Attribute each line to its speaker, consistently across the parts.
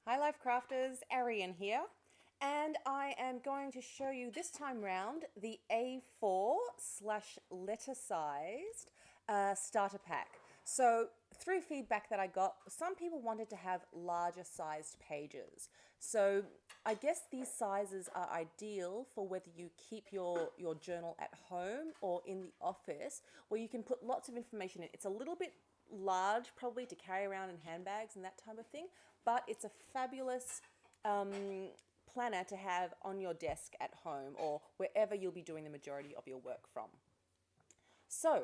Speaker 1: Hi Life Crafters, Arian here, and I am going to show you this time round the A4 slash letter sized starter pack. So through feedback that I got, some people wanted to have larger sized pages. So I guess these sizes are ideal for whether you keep your journal at home or in the office, where you can put lots of information in. It's a little bit large probably to carry around in handbags and that type of thing, but it's a fabulous planner to have on your desk at home or wherever you'll be doing the majority of your work from. So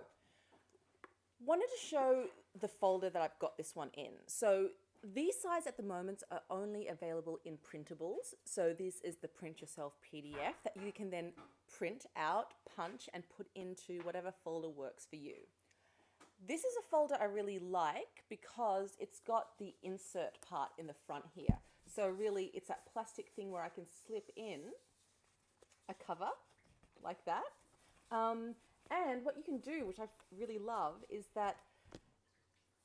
Speaker 1: wanted to show the folder that I've got this one in. So these sizes at the moment are only available in printables. So this is the print yourself PDF that you can then print out, punch and put into whatever folder works for you. This is a folder I really like because it's got the insert part in the front here. So really it's that plastic thing where I can slip in a cover like that. And what you can do, which I really love, is that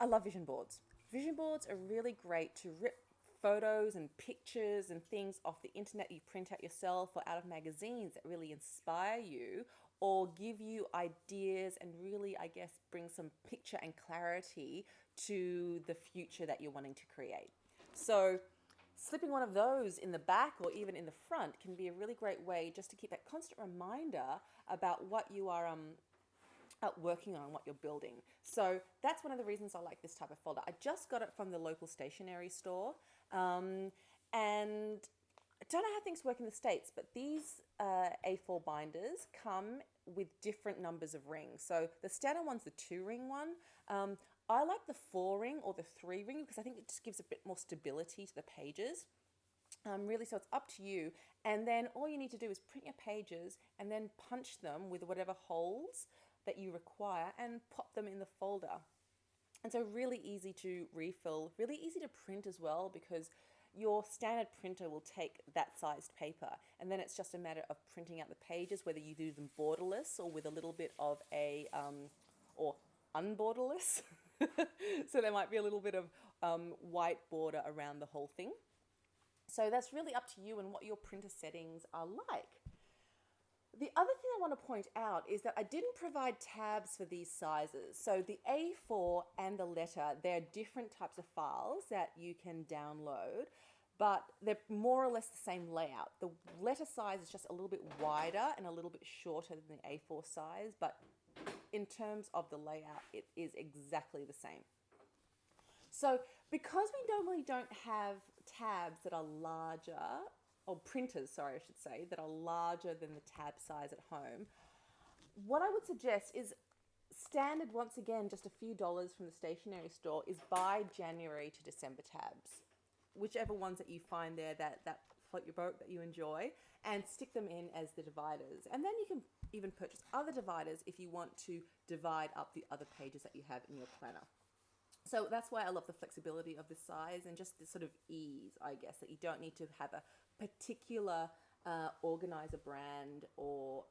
Speaker 1: I love vision boards. Vision boards are really great to rip photos and pictures and things off the internet you print out yourself or out of magazines that really inspire you or give you ideas and really, I guess, bring some picture and clarity to the future that you're wanting to create. So slipping one of those in the back or even in the front can be a really great way just to keep that constant reminder about what you are working on, what you're building. So that's one of the reasons I like this type of folder. I just got it from the local stationery store, and I don't know how things work in the States, but these A4 binders come with different numbers of rings. So the standard one's the 2-ring one. I like the 4-ring or the 3-ring because I think it just gives a bit more stability to the pages. Really, so it's up to you. And then all you need to do is print your pages and then punch them with whatever holes that you require and pop them in the folder. And so really easy to refill, really easy to print as well because your standard printer will take that sized paper and then it's just a matter of printing out the pages, whether you do them borderless or with a little bit of a, or unborderless. So there might be a little bit of white border around the whole thing. So that's really up to you and what your printer settings are like. The other thing I want to point out is that I didn't provide tabs for these sizes. So the A4 and the letter, they're different types of files that you can download, but they're more or less the same layout. The letter size is just a little bit wider and a little bit shorter than the A4 size, but in terms of the layout, it is exactly the same. So because we normally don't have tabs that are larger, or printers, sorry, I should say, that are larger than the tab size at home, what I would suggest is standard, once again, just a few dollars from the stationery store, is buy January to December tabs, whichever ones that you find there that float your boat, that you enjoy, and stick them in as the dividers. And then you can even purchase other dividers if you want to divide up the other pages that you have in your planner. So that's why I love the flexibility of the size and just the sort of ease, I guess, that you don't need to have a particular organizer brand or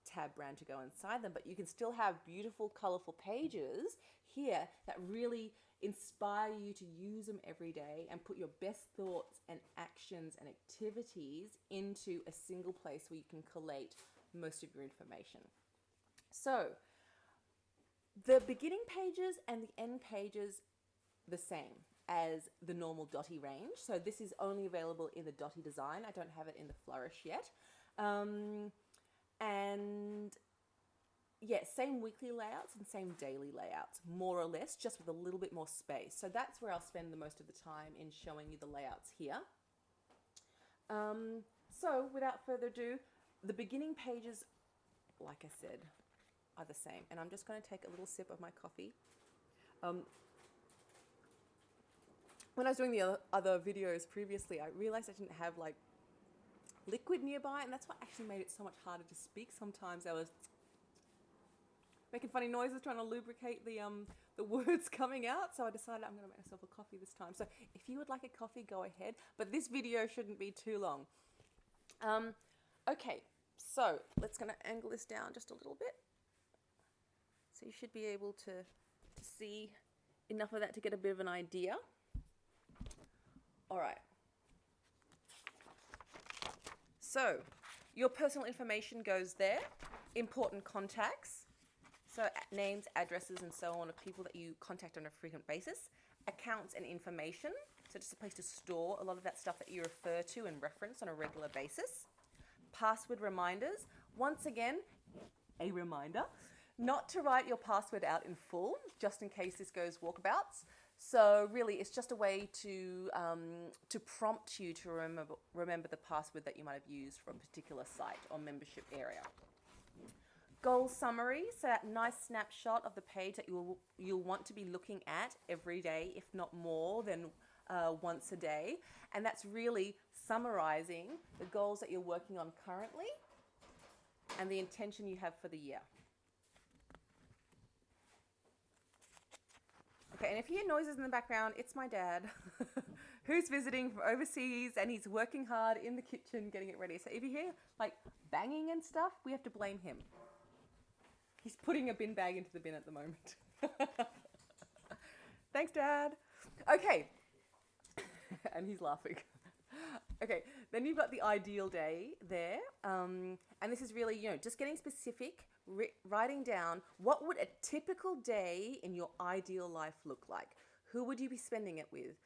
Speaker 1: tab brand to go inside them, but you can still have beautiful, colorful pages here that really inspire you to use them every day and put your best thoughts and actions and activities into a single place where you can collate most of your information. So the beginning pages and the end pages, the same as the normal Dotty range. So this is only available in the Dotty design. I don't have it in the Flourish yet. And yeah, same weekly layouts and same daily layouts, more or less, just with a little bit more space. So that's where I'll spend the most of the time in showing you the layouts here. So without further ado, the beginning pages, like I said, are the same. And I'm just going to take a little sip of my coffee. When I was doing the other videos previously, I realized I didn't have like liquid nearby, and that's what actually made it so much harder to speak. Sometimes I was making funny noises trying to lubricate the words coming out, so I decided I'm going to make myself a coffee this time. So if you would like a coffee, go ahead, but this video shouldn't be too long. Okay, so let's going to angle this down just a little bit. So you should be able to see enough of that to get a bit of an idea. All right, So your personal information goes there, important contacts, so names, addresses, and so on of people that you contact on a frequent basis, accounts and information, so just a place to store a lot of that stuff that you refer to and reference on a regular basis. Password reminders, once again, a reminder not to write your password out in full, just in case this goes walkabouts. So really, it's just a way to prompt you to remember the password that you might have used for a particular site or membership area. Goal summary, so that nice snapshot of the page that you'll want to be looking at every day, if not more than once a day. And that's really summarizing the goals that you're working on currently and the intention you have for the year. Okay, and if you hear noises in the background, it's my dad who's visiting from overseas and he's working hard in the kitchen getting it ready. So if you hear like banging and stuff, we have to blame him. He's putting a bin bag into the bin at the moment. Thanks, Dad. Okay, and he's laughing. Okay, then you've got the ideal day there. And this is really, just getting specific, writing down what would a typical day in your ideal life look like? Who would you be spending it with?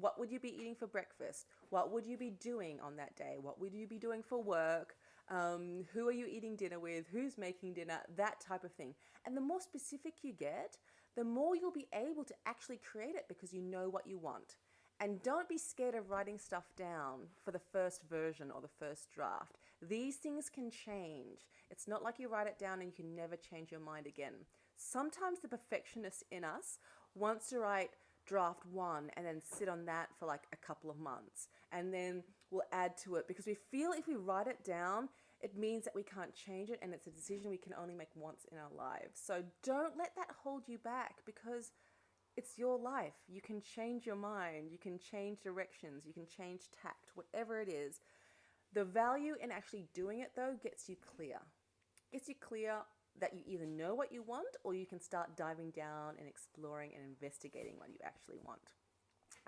Speaker 1: What would you be eating for breakfast? What would you be doing on that day? What would you be doing for work? Who are you eating dinner with? Who's making dinner? That type of thing. And the more specific you get, the more you'll be able to actually create it because you know what you want. And don't be scared of writing stuff down for the first version or the first draft. These things can change. It's not like you write it down and you can never change your mind again. Sometimes the perfectionist in us wants to write draft 1 and then sit on that for like a couple of months. And then we'll add to it because we feel if we write it down, it means that we can't change it and it's a decision we can only make once in our lives. So don't let that hold you back because it's your life. You can change your mind. You can change directions. You can change tact, whatever it is. The value in actually doing it, though, gets you clear. Gets you clear that you either know what you want or you can start diving down and exploring and investigating what you actually want.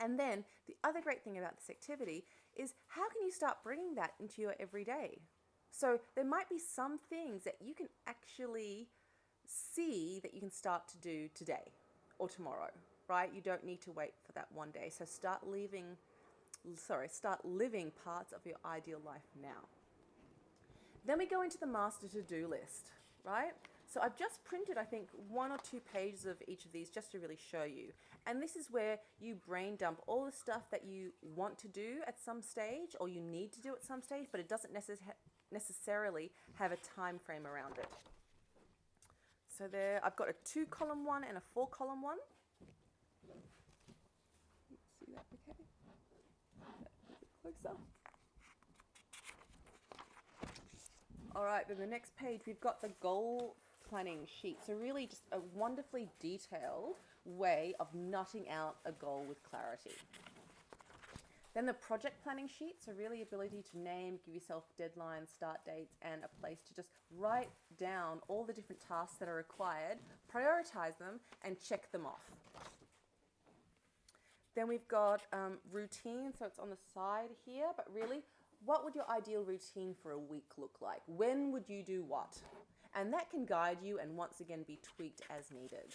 Speaker 1: And then the other great thing about this activity is how can you start bringing that into your everyday? So there might be some things that you can actually see that you can start to do today or tomorrow, right? You don't need to wait for that one day. So start living parts of your ideal life now. Then we go into the master to-do list, right? So I've just printed, I think, 1 or 2 pages of each of these just to really show you. And this is where you brain dump all the stuff that you want to do at some stage or you need to do at some stage, but it doesn't necessarily have a time frame around it. So there, I've got a 2-column one and a 4-column one. See that okay? A bit closer. All right, then the next page, we've got the goal planning sheet. So really just a wonderfully detailed way of nutting out a goal with clarity. Then the project planning sheet, so really ability to name, give yourself deadlines, start dates, and a place to just write down all the different tasks that are required, prioritize them, and check them off. Then we've got routine, so it's on the side here, but really, what would your ideal routine for a week look like? When would you do what? And that can guide you and once again be tweaked as needed.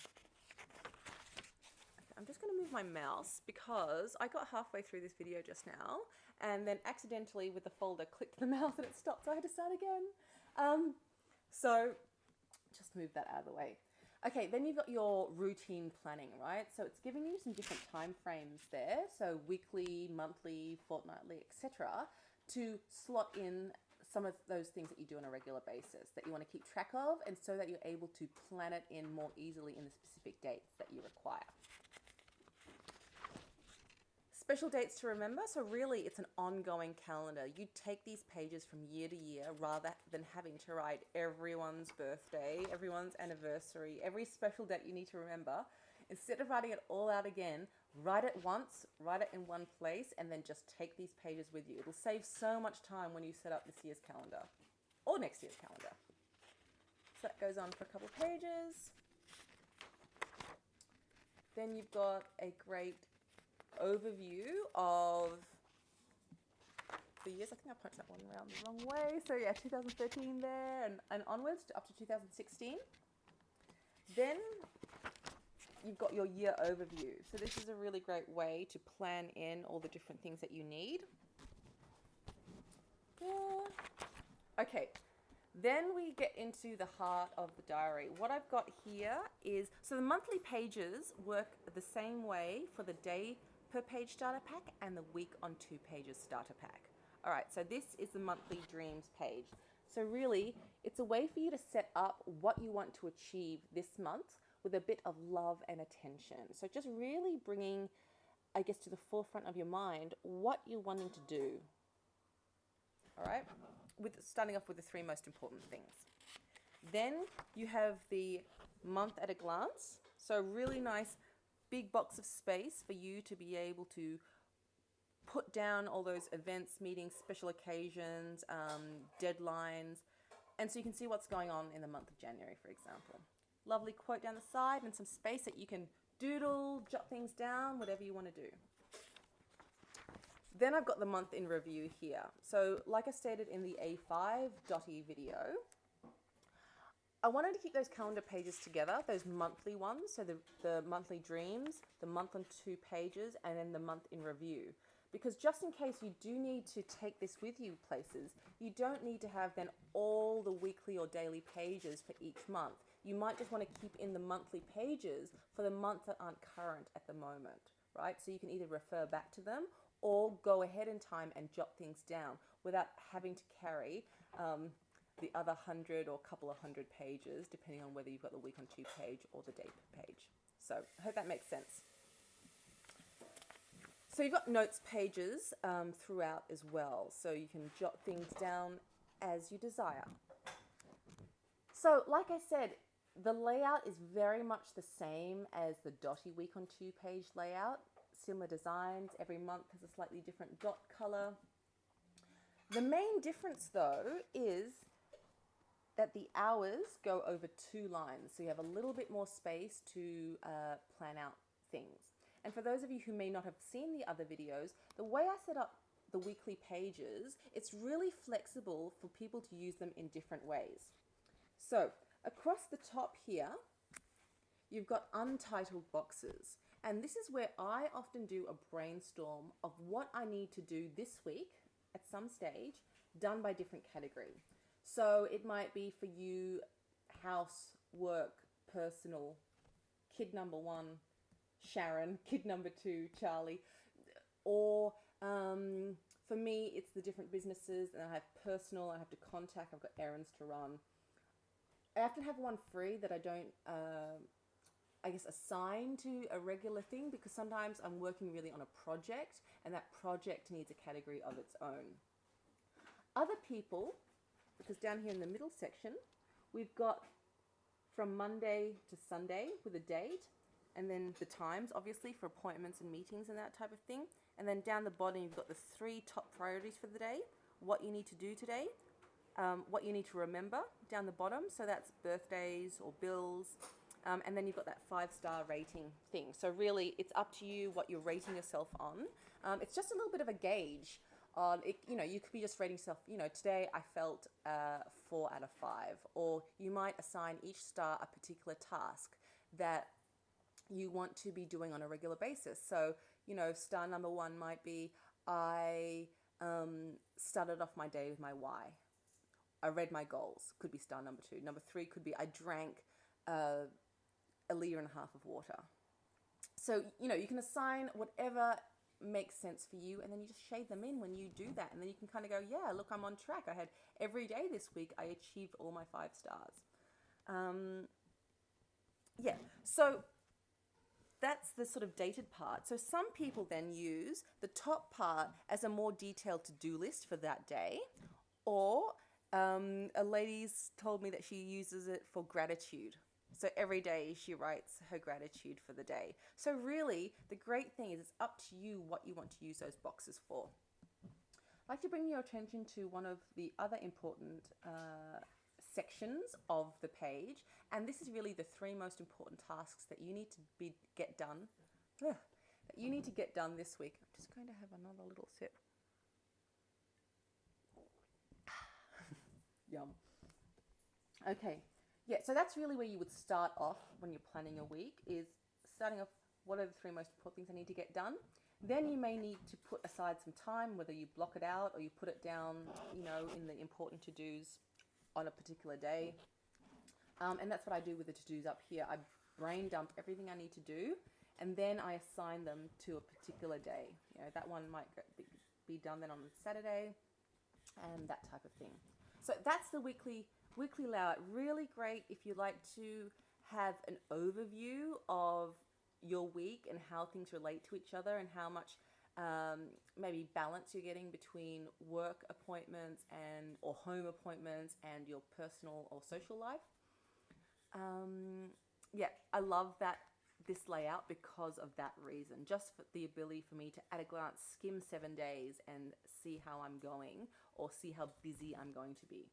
Speaker 1: I'm just going to move my mouse because I got halfway through this video just now and then accidentally with the folder clicked the mouse and it stopped, so I had to start again. So just move that out of the way. Okay, then you've got your routine planning, right? So it's giving you some different time frames there, so weekly, monthly, fortnightly, etc., to slot in some of those things that you do on a regular basis that you want to keep track of and so that you're able to plan it in more easily in the specific dates that you require. Special dates to remember, so really it's an ongoing calendar. You take these pages from year to year rather than having to write everyone's birthday, everyone's anniversary, every special date you need to remember. Instead of writing it all out again, write it once, write it in one place, and then just take these pages with you. It'll save so much time when you set up this year's calendar or next year's calendar. So that goes on for a couple of pages. Then you've got a great overview of the years. I think I punched that one around the wrong way. So yeah, 2013 there and onwards to up to 2016. Then you've got your year overview. So this is a really great way to plan in all the different things that you need. Okay, then we get into the heart of the diary. What I've got here is, so the monthly pages work the same way for the day per page starter pack and the week on 2 pages starter pack. All right, so this is the monthly dreams page. So really, it's a way for you to set up what you want to achieve this month with a bit of love and attention. So just really bringing, I guess, to the forefront of your mind what you're wanting to do. All right, starting off with the 3 most important things. Then you have the month at a glance. So really nice big box of space for you to be able to put down all those events, meetings, special occasions, deadlines, and so you can see what's going on in the month of January, for example. Lovely quote down the side and some space that you can doodle, jot things down, whatever you want to do. Then I've got the month in review here. So like I stated in the A5 Dotty video, I wanted to keep those calendar pages together, those monthly ones, so the monthly dreams, the month on 2 pages, and then the month in review. Because just in case you do need to take this with you places, you don't need to have then all the weekly or daily pages for each month. You might just want to keep in the monthly pages for the months that aren't current at the moment, right? So you can either refer back to them or go ahead in time and jot things down without having to carry the other 100 or couple of 100 pages, depending on whether you've got the week on 2 page or the date page. So I hope that makes sense. So you've got notes pages throughout as well, so you can jot things down as you desire. So like I said, the layout is very much the same as the Dotty week on 2 page layout. Similar designs, every month has a slightly different dot color. The main difference though is that the hours go over 2 lines, so you have a little bit more space to plan out things. And for those of you who may not have seen the other videos, the way I set up the weekly pages, it's really flexible for people to use them in different ways. So across the top here, you've got untitled boxes. And this is where I often do a brainstorm of what I need to do this week at some stage, done by different category. So it might be for you, house, work, personal, kid number 1, Sharon, kid number 2, Charlie, or for me, it's the different businesses, and I have personal, I have to contact, I've got errands to run. I often have one free that I don't, I guess, assign to a regular thing, because sometimes I'm working really on a project, and that project needs a category of its own. Other people, because down here in the middle section, we've got from Monday to Sunday with a date, and then the times, obviously, for appointments and meetings and that type of thing. And then down the bottom, you've got the 3 top priorities for the day, what you need to do today, what you need to remember down the bottom. So that's birthdays or bills. And then you've got that 5-star rating thing. So really, it's up to you what you're rating yourself on. It's just a little bit of a gauge on it. You know, you could be just rating yourself, you know, today I felt 4 out of 5. Or you might assign each star a particular task that you want to be doing on a regular basis. So, you know, star number 1 might be, I started off my day with my why. I read my goals, could be star number 2. Number 3 could be, I drank 1.5 liters of water. So, you know, you can assign whatever makes sense for you, and then you just shade them in when you do that. And then you can kind of go, yeah, look, I'm on track. I had every day this week, I achieved all my 5 stars. Yeah, so that's the sort of dated part. So some people then use the top part as a more detailed to-do list for that day, or a lady's told me that she uses it for gratitude. So every day she writes her gratitude for the day. So really, the great thing is it's up to you what you want to use those boxes for. I'd like to bring your attention to one of the other important sections of the page, and this is really the 3 most important tasks that you need to get done. That you need to get done this week. I'm just going to have another little sip. Yum. Okay. Yeah, so that's really where you would start off when you're planning a week, is starting off what are the three most important things I need to get done. Then you may need to put aside some time, whether you block it out or you put it down, you know, in the important to-dos on a particular day. And that's what I do with the to-dos up here. I brain dump everything I need to do, and then I assign them to a particular day. You know, that one might be done then on Saturday, and that type of thing. So that's the weekly layout. Really great if you like to have an overview of your week and how things relate to each other and how much maybe balance you're getting between work appointments or home appointments and your personal or social life. Yeah, I love this layout because of that reason. Just for the ability for me to at a glance skim 7 days and see how I'm going, or see how busy I'm going to be.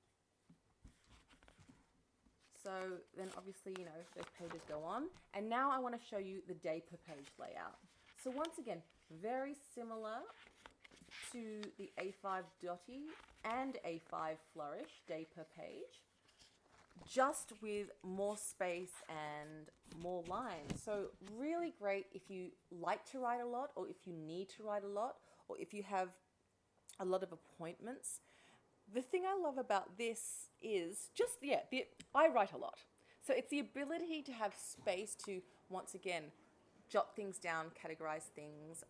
Speaker 1: So then obviously, you know, those pages go on. And now I want to show you the day per page layout. So once again, very similar to the A5 Dotty and A5 Flourish day per page, just with more space and more lines. So really great if you like to write a lot, or if you need to write a lot, or if you have a lot of appointments. The thing I love about this is just, I write a lot. So it's the ability to have space to, once again, jot things down, categorize things,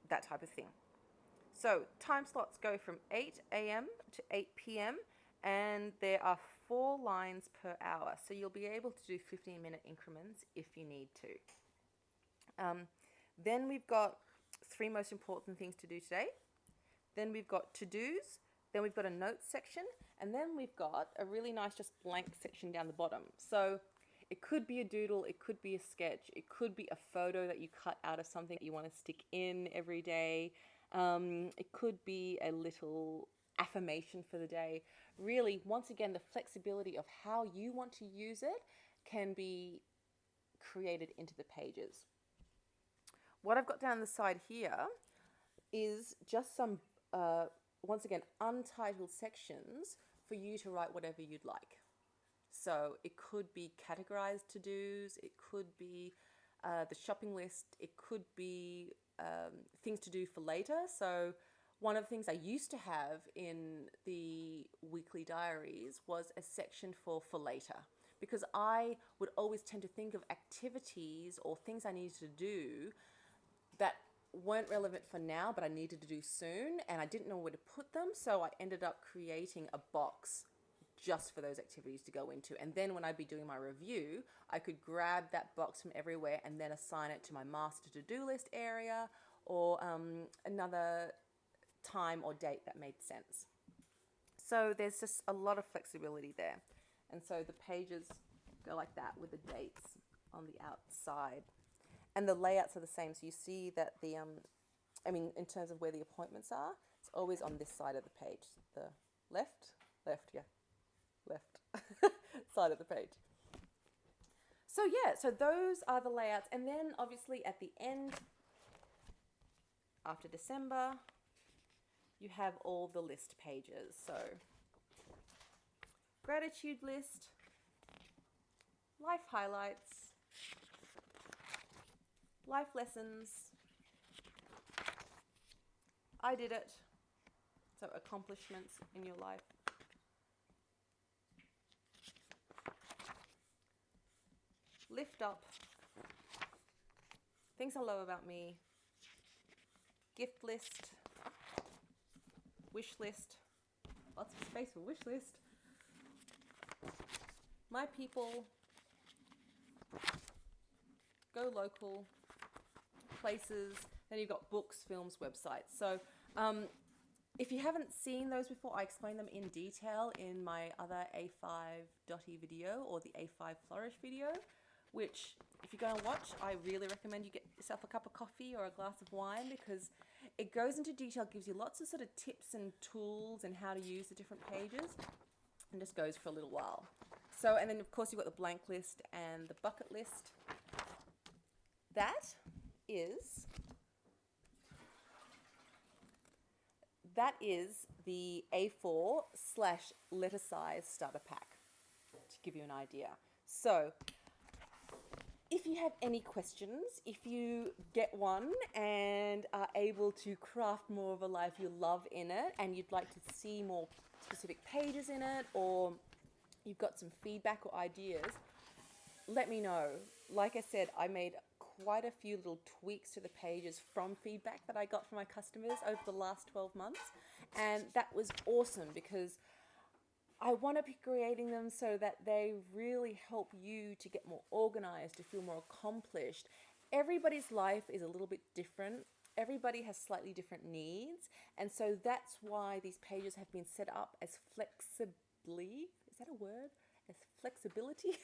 Speaker 1: that type of thing. So time slots go from 8 a.m. to 8 p.m. and there are 4 lines per hour. So you'll be able to do 15-minute increments if you need to. Then we've got 3 most important things to do today. Then we've got to-dos, then we've got a notes section, and then we've got a really nice just blank section down the bottom. So it could be a doodle, it could be a sketch, it could be a photo that you cut out of something that you want to stick in every day. It could be a little affirmation for the day. Really, once again, the flexibility of how you want to use it can be created into the pages. What I've got down the side here is just some, once again, untitled sections for you to write whatever you'd like. So it could be categorized to-dos, it could be the shopping list, it could be things to do for later. So one of the things I used to have in the weekly diaries was a section for later, because I would always tend to think of activities or things I needed to do that weren't relevant for now, but I needed to do soon, and I didn't know where to put them, so I ended up creating a box just for those activities to go into. And then when I'd be doing my review, I could grab that box from everywhere and then assign it to my master to-do list area, or another time or date that made sense. So there's just a lot of flexibility there. And so the pages go like that with the dates on the outside. And the layouts are the same. So you see that in terms of where the appointments are, it's always on this side of the page. The left side of the page. So so those are the layouts. And then obviously at the end, after December, you have all the list pages. So gratitude list, life highlights, life lessons, I did it, so accomplishments in your life, lift up, things I love about me, gift list, wish list, lots of space for wish list, my people, go local, places, then you've got books, films, websites. So if you haven't seen those before, I explain them in detail in my other A5 Dotty video or the A5 Flourish video, which if you go and watch, I really recommend you get yourself a cup of coffee or a glass of wine, because it goes into detail, gives you lots of sort of tips and tools and how to use the different pages, and just goes for a little while. So, and then of course you've got the blank list and the bucket list. That is that is the A4 slash letter size starter pack, to give you an idea. So if you have any questions, if you get one and are able to craft more of a life you love in it, and you'd like to see more specific pages in it, or you've got some feedback or ideas, let me know. Like I said, I made quite a few little tweaks to the pages from feedback that I got from my customers over the last 12 months. And that was awesome because I want to be creating them so that they really help you to get more organized, to feel more accomplished. Everybody's life is a little bit different. Everybody has slightly different needs. And so that's why these pages have been set up as flexibly, is that a word? As flexibility?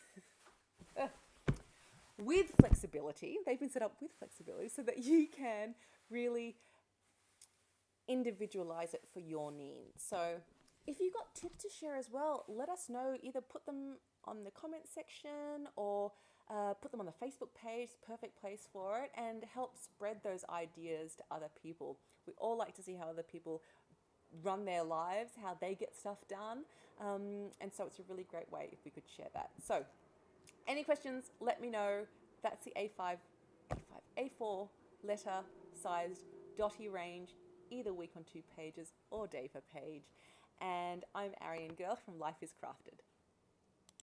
Speaker 1: With flexibility. They've been set up with flexibility so that you can really individualize it for your needs. So if you've got tips to share as well, let us know. Either put them on the comment section or put them on the Facebook page, perfect place for it, and help spread those ideas to other people. We all like to see how other people run their lives, how they get stuff done. And so it's a really great way if we could share that. So any questions, let me know. That's the A4 letter sized dotty range, either week on 2 pages or day per page. And I'm Arian Girl from Life is Crafted.